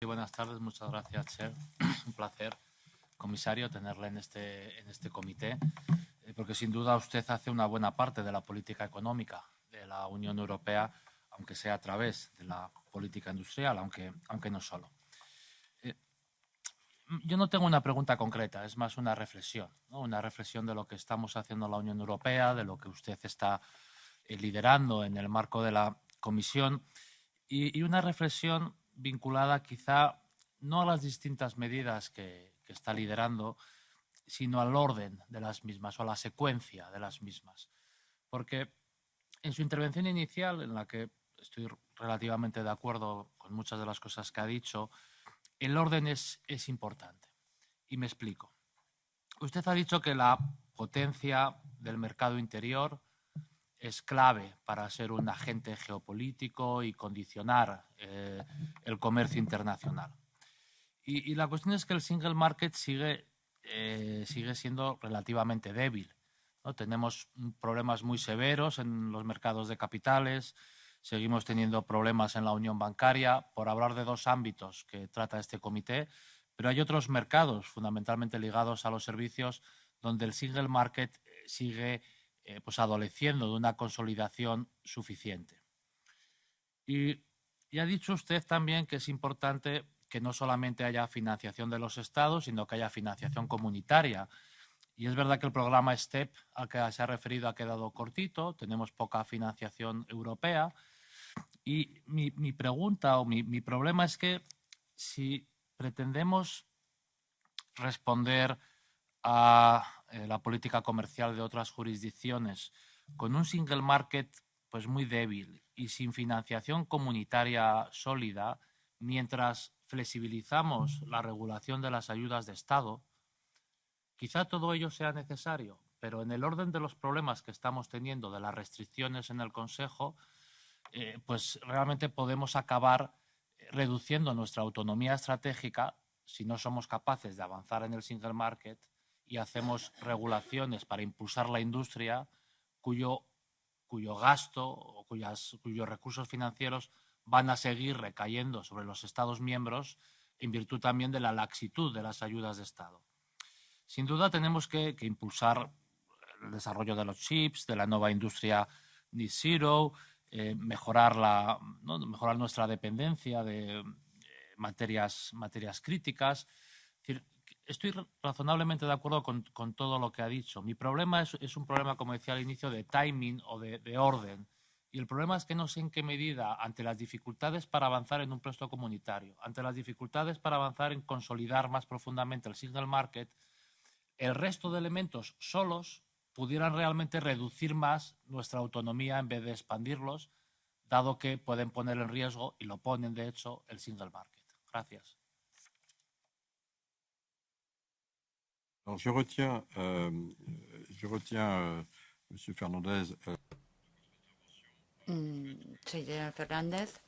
buenas tardes. Muchas gracias, Cher. Un placer, comisario, tenerle en este comité, porque sin duda usted hace una buena parte de la política económica de la Unión Europea, aunque sea a través de la política industrial, aunque no solo. Yo no tengo una pregunta concreta, es más una reflexión, ¿no? Una reflexión de lo que estamos haciendo en la Unión Europea, de lo que usted está liderando en el marco de la Comisión y una reflexión vinculada quizá no a las distintas medidas que está liderando, sino al orden de las mismas o a la secuencia de las mismas. Porque en su intervención inicial, en la que estoy relativamente de acuerdo con muchas de las cosas que ha dicho, el orden es importante. Y me explico. Usted ha dicho que la potencia del mercado interior es clave para ser un agente geopolítico y condicionar el comercio internacional. Y la cuestión es que el single market sigue siendo relativamente débil, ¿no? Tenemos problemas muy severos en los mercados de capitales, seguimos teniendo problemas en la unión bancaria, por hablar de dos ámbitos que trata este comité, pero hay otros mercados fundamentalmente ligados a los servicios donde el single market sigue pues adoleciendo de una consolidación suficiente. Y ha dicho usted también que es importante que no solamente haya financiación de los Estados, sino que haya financiación comunitaria. Y es verdad que el programa STEP al que se ha referido ha quedado cortito, tenemos poca financiación europea. Y mi pregunta o mi problema es que si pretendemos responder a la política comercial de otras jurisdicciones con un single market pues muy débil y sin financiación comunitaria sólida, mientras flexibilizamos la regulación de las ayudas de Estado, quizá todo ello sea necesario, pero en el orden de los problemas que estamos teniendo, de las restricciones en el Consejo, pues realmente podemos acabar reduciendo nuestra autonomía estratégica si no somos capaces de avanzar en el single market y hacemos regulaciones para impulsar la industria cuyo gasto o cuyos recursos financieros van a seguir recayendo sobre los Estados miembros en virtud también de la laxitud de las ayudas de Estado. Sin duda tenemos que impulsar el desarrollo de los chips, de la nueva industria Net Zero, mejorar nuestra dependencia de materias críticas. Es decir, estoy razonablemente de acuerdo con todo lo que ha dicho. Mi problema es un problema, como decía al inicio, de timing o de orden. Y el problema es que no sé en qué medida, ante las dificultades para avanzar en un puesto comunitario, ante las dificultades para avanzar en consolidar más profundamente el single market, el resto de elementos solos pudieran realmente reducir más nuestra autonomía en vez de expandirlos, dado que pueden poner en riesgo, y lo ponen de hecho, el single market. Gracias. Alors je retiens Monsieur Fernández. Señor Fernández.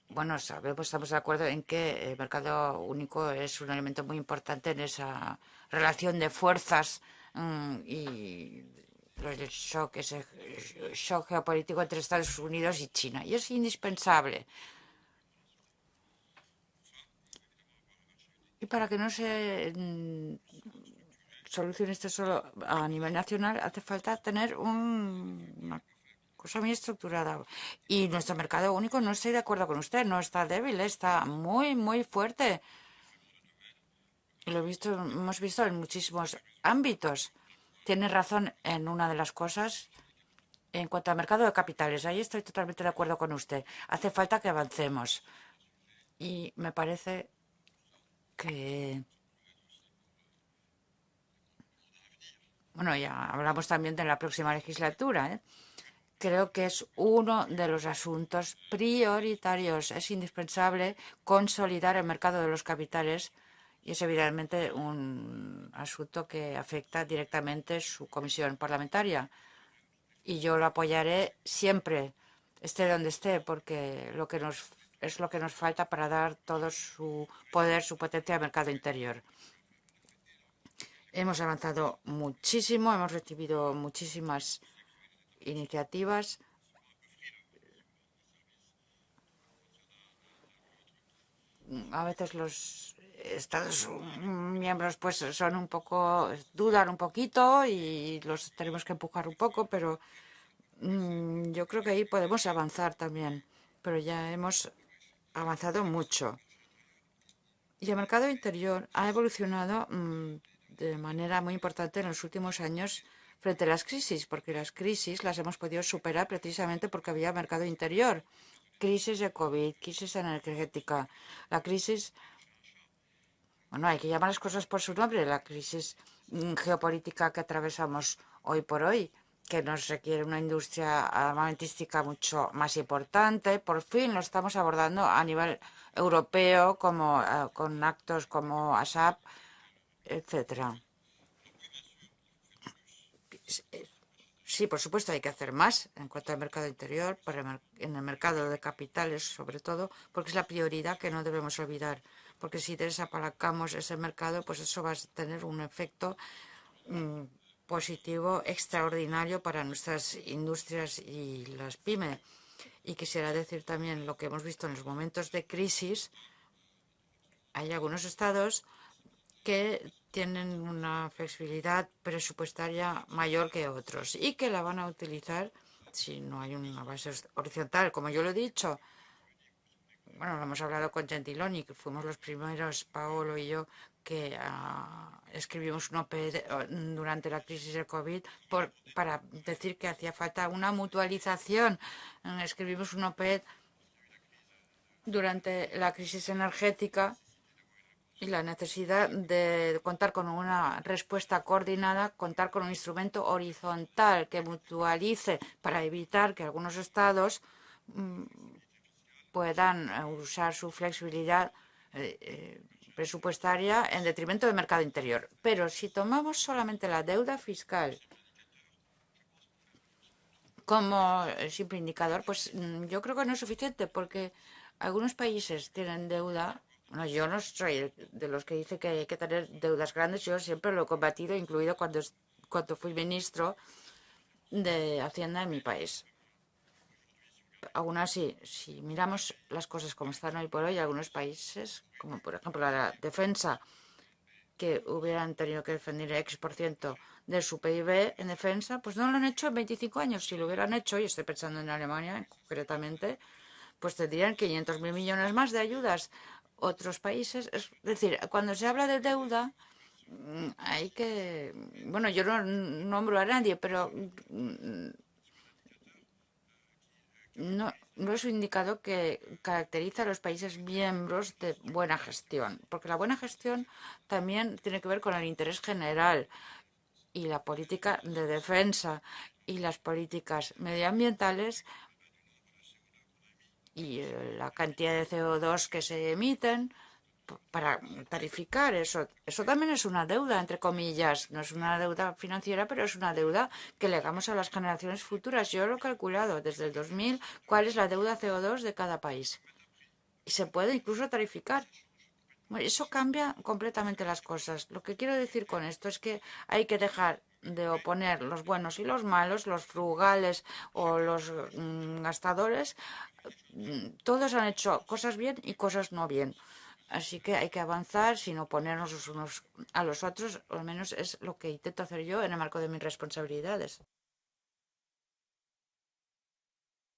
Bueno, estamos de acuerdo en que el mercado único es un elemento muy importante en esa relación de fuerzas y el ese shock geopolítico entre Estados Unidos y China. Y es indispensable. Y para que no se solucione esto solo a nivel nacional, hace falta tener una cosa muy estructurada. Y nuestro mercado único, no estoy de acuerdo con usted, no está débil, está muy, muy fuerte. Hemos visto en muchísimos ámbitos. Tiene razón en una de las cosas. En cuanto al mercado de capitales, ahí estoy totalmente de acuerdo con usted. Hace falta que avancemos. Y me parece que... Bueno, ya hablamos también de la próxima legislatura, ¿eh? Creo que es uno de los asuntos prioritarios. Es indispensable consolidar el mercado de los capitales y es evidentemente un asunto que afecta directamente su comisión parlamentaria. Y yo lo apoyaré siempre, esté donde esté, porque es lo que nos falta para dar todo su poder, su potencia al mercado interior. Hemos avanzado muchísimo, hemos recibido muchísimas iniciativas. a veces los Estados miembros pues son un poco, dudan un poquito y los tenemos que empujar un poco, pero yo creo que ahí podemos avanzar también, pero ya hemos avanzado mucho. Y el mercado interior ha evolucionado de manera muy importante en los últimos años frente a las crisis, porque las crisis las hemos podido superar precisamente porque había mercado interior. Crisis de COVID, crisis energética, la crisis, bueno, hay que llamar las cosas por su nombre, la crisis geopolítica que atravesamos hoy por hoy, que nos requiere una industria armamentística mucho más importante. Por fin lo estamos abordando a nivel europeo, como con actos como ASAP, etcétera. Sí, por supuesto, hay que hacer más en cuanto al mercado interior, en el mercado de capitales sobre todo, porque es la prioridad que no debemos olvidar. Porque si desapalancamos ese mercado, pues eso va a tener un efecto positivo extraordinario para nuestras industrias y las pymes. Y quisiera decir también lo que hemos visto en los momentos de crisis. Hay algunos estados que tienen una flexibilidad presupuestaria mayor que otros y que la van a utilizar si no hay una base horizontal. Como yo lo he dicho, bueno, lo hemos hablado con Gentiloni, que fuimos los primeros, Paolo y yo, que escribimos un OPE durante la crisis del COVID para decir que hacía falta una mutualización. Escribimos un OPE durante la crisis energética y la necesidad de contar con una respuesta coordinada, contar con un instrumento horizontal que mutualice para evitar que algunos estados puedan usar su flexibilidad presupuestaria en detrimento del mercado interior. Pero si tomamos solamente la deuda fiscal como simple indicador, pues yo creo que no es suficiente porque algunos países tienen deuda. Bueno, yo no soy de los que dice que hay que tener deudas grandes. Yo siempre lo he combatido, incluido cuando fui ministro de Hacienda en mi país. Aún así, si miramos las cosas como están hoy por hoy, algunos países, como por ejemplo la defensa, que hubieran tenido que defender el X% de su PIB en defensa, pues no lo han hecho en 25 años. Si lo hubieran hecho, y estoy pensando en Alemania concretamente, pues tendrían 500.000 millones más de ayudas. Otros países, es decir, cuando se habla de deuda, hay que, bueno, yo no nombro a nadie, pero no es un indicador que caracteriza a los países miembros de buena gestión, porque la buena gestión también tiene que ver con el interés general y la política de defensa y las políticas medioambientales y la cantidad de CO2 que se emiten para tarificar eso. Eso también es una deuda, entre comillas. No es una deuda financiera, pero es una deuda que legamos a las generaciones futuras. Yo lo he calculado desde el 2000 cuál es la deuda CO2 de cada país. Y se puede incluso tarificar. Bueno, eso cambia completamente las cosas. Lo que quiero decir con esto es que hay que dejar de oponer los buenos y los malos, los frugales o los gastadores. Todos han hecho cosas bien y cosas no bien. Así que hay que avanzar sin oponernos los unos a los otros, o al menos es lo que intento hacer yo en el marco de mis responsabilidades.